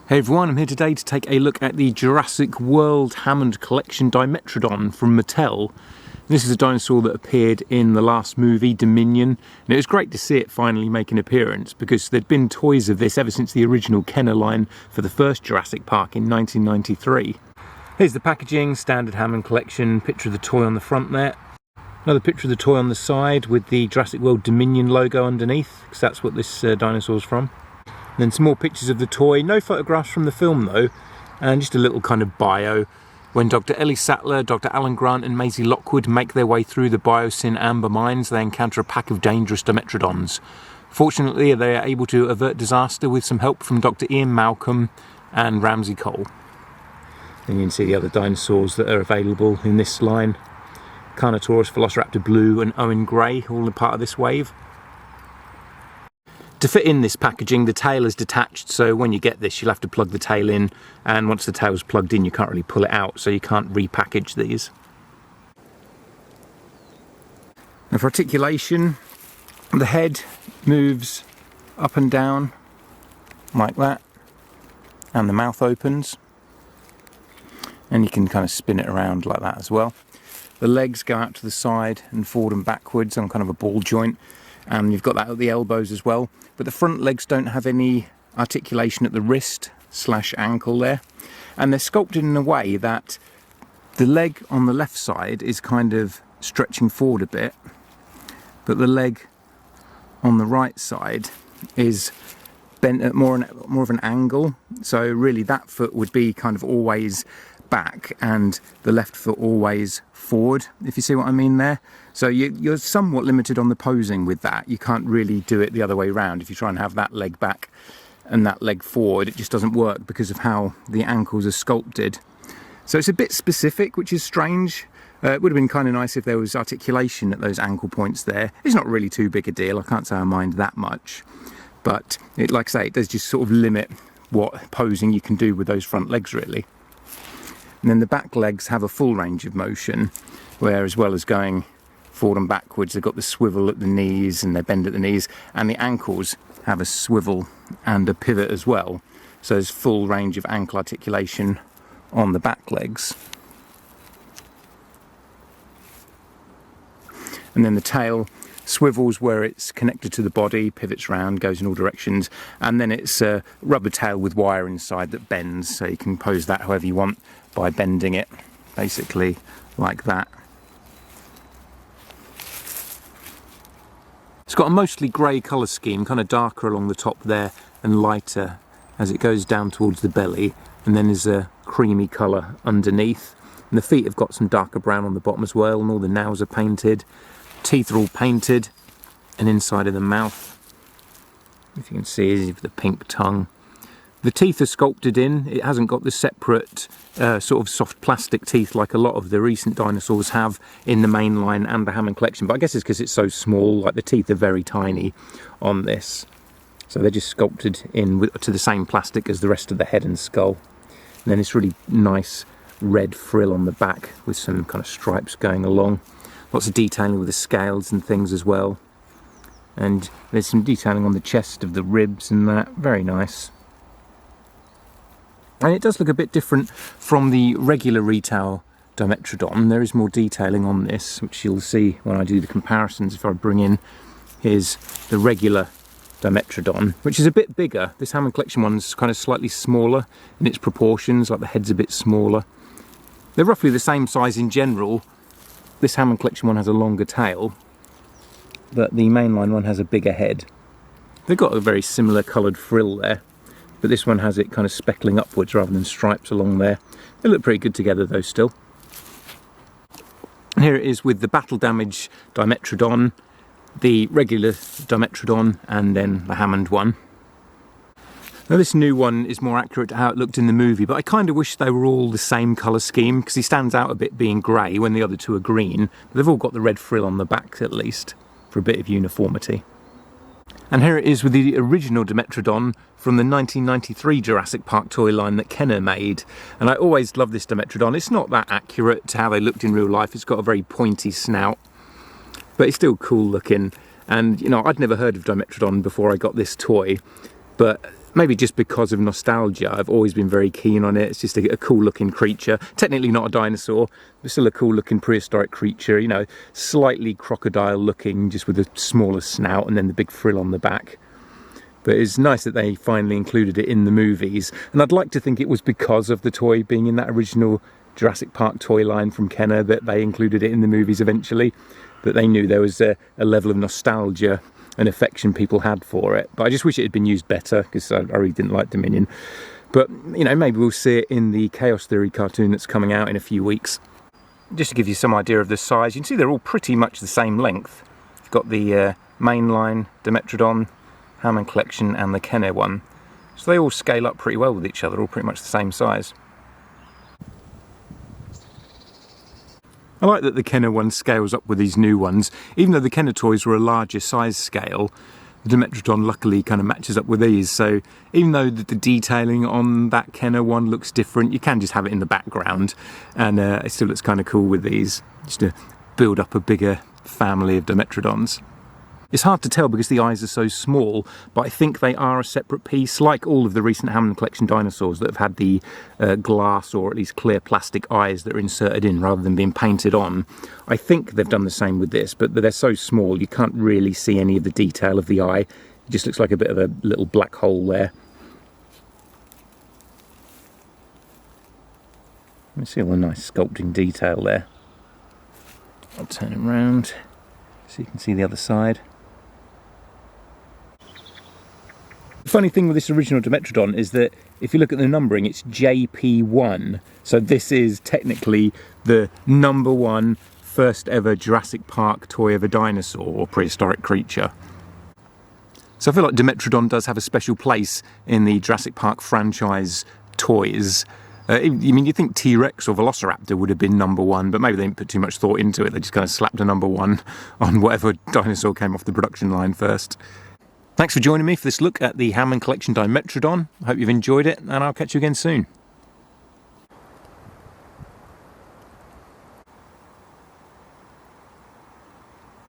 Hey everyone, I'm here today to take a look at the Jurassic World Hammond collection Dimetrodon from Mattel. This is a dinosaur that appeared in the last movie, Dominion, and it was great to see it finally make an appearance because there'd been toys of this ever since the original Kenner line for the first Jurassic Park in 1993. Here's the packaging, standard Hammond collection, picture of the toy on the front there. Another picture of the toy on the side with the Jurassic World Dominion logo underneath, because that's what this dinosaur's from. And then some more pictures of the toy, no photographs from the film though, and just a little kind of bio. When Dr. Ellie Sattler, Dr. Alan Grant and Maisie Lockwood make their way through the Biosyn amber mines, they encounter a pack of dangerous Dimetrodons. Fortunately, they are able to avert disaster with some help from Dr. Ian Malcolm and Ramsey Cole. And you can see the other dinosaurs that are available in this line. Carnotaurus, Velociraptor Blue and Owen Grey, all a part of this wave. To fit in this packaging, the tail is detached, so when you get this you'll have to plug the tail in, and once the tail's plugged in you can't really pull it out, so you can't repackage these. Now for articulation, the head moves up and down like that, and the mouth opens, and you can kind of spin it around like that as well. The legs go out to the side and forward and backwards on kind of a ball joint, and you've got that at the elbows as well. But the front legs don't have any articulation at the wrist / ankle there, and they're sculpted in a way that the leg on the left side is kind of stretching forward a bit, but the leg on the right side is bent at more of an angle, so really that foot would be kind of always back and the left foot always forward, if you see what I mean there. So you're somewhat limited on the posing with that. You can't really do it the other way around. If you try and have that leg back and that leg forward, it just doesn't work because of how the ankles are sculpted. So it's a bit specific, which is strange. It would have been kind of nice if there was articulation at those ankle points there. It's not really too big a deal, I can't say I mind that much, but like I say, it does just sort of limit what posing you can do with those front legs really. And then the back legs have a full range of motion, where as well as going forward and backwards, they've got the swivel at the knees and they bend at the knees, and the ankles have a swivel and a pivot as well. So there's full range of ankle articulation on the back legs. And then the tail swivels where it's connected to the body, pivots round, goes in all directions, and then it's a rubber tail with wire inside that bends, so you can pose that however you want by bending it, basically like that. It's got a mostly grey colour scheme, kind of darker along the top there and lighter as it goes down towards the belly, and then there's a creamy colour underneath. And the feet have got some darker brown on the bottom as well, and all the nails are painted. Teeth are all painted, and inside of the mouth, if you can see, is the pink tongue. The teeth are sculpted in. It hasn't got the separate sort of soft plastic teeth like a lot of the recent dinosaurs have in the main line and the Hammond collection, but I guess it's because it's so small, like the teeth are very tiny on this. So they're just sculpted in to the same plastic as the rest of the head and skull. And then this really nice red frill on the back with some kind of stripes going along. Lots of detailing with the scales and things as well. And there's some detailing on the chest of the ribs and that, very nice. And it does look a bit different from the regular retail Dimetrodon. There is more detailing on this, which you'll see when I do the comparisons. If I bring in, here's the regular Dimetrodon, which is a bit bigger. This Hammond collection one's kind of slightly smaller in its proportions, like the head's a bit smaller. They're roughly the same size in general. This Hammond collection one has a longer tail, but the mainline one has a bigger head. They've got a very similar coloured frill there, but this one has it kind of speckling upwards rather than stripes along there. They look pretty good together though still. And here it is with the battle damage Dimetrodon, the regular Dimetrodon, and then the Hammond one. Now this new one is more accurate to how it looked in the movie, but I kind of wish they were all the same colour scheme, because he stands out a bit being grey when the other two are green. But they've all got the red frill on the back at least, for a bit of uniformity. And here it is with the original Dimetrodon from the 1993 Jurassic Park toy line that Kenner made. And I always love this Dimetrodon. It's not that accurate to how they looked in real life. It's got a very pointy snout, but it's still cool looking. And you know, I'd never heard of Dimetrodon before I got this toy, but Maybe just because of nostalgia, I've always been very keen on it. It's just a cool looking creature. Technically not a dinosaur, but still a cool looking prehistoric creature, you know, slightly crocodile looking, just with a smaller snout and then the big frill on the back. But it's nice that they finally included it in the movies. And I'd like to think it was because of the toy being in that original Jurassic Park toy line from Kenner that they included it in the movies eventually. That they knew there was a level of nostalgia and affection people had for it. But I just wish it had been used better, because I really didn't like Dominion. But, you know, maybe we'll see it in the Chaos Theory cartoon that's coming out in a few weeks. Just to give you some idea of the size, you can see they're all pretty much the same length. You've got the mainline Dimetrodon, Hammond collection and the Kenner one. So they all scale up pretty well with each other, all pretty much the same size. I like that the Kenner one scales up with these new ones. Even though the Kenner toys were a larger size scale, the Dimetrodon luckily kind of matches up with these. So even though the detailing on that Kenner one looks different, you can just have it in the background, and it still looks kind of cool with these, just to build up a bigger family of Dimetrodons. It's hard to tell because the eyes are so small, but I think they are a separate piece, like all of the recent Hammond collection dinosaurs that have had the glass or at least clear plastic eyes that are inserted in rather than being painted on. I think they've done the same with this, but they're so small you can't really see any of the detail of the eye. It just looks like a bit of a little black hole there. You see all the nice sculpting detail there. I'll turn it around so you can see the other side. The funny thing with this original Dimetrodon is that if you look at the numbering, it's JP1. So this is technically the #1 first ever Jurassic Park toy of a dinosaur or prehistoric creature. So I feel like Dimetrodon does have a special place in the Jurassic Park franchise toys. I mean, you'd think T-Rex or Velociraptor would have been #1, but maybe they didn't put too much thought into it. They just kind of slapped a #1 on whatever dinosaur came off the production line first. Thanks for joining me for this look at the Hammond Collection Dimetrodon. I hope you've enjoyed it, and I'll catch you again soon.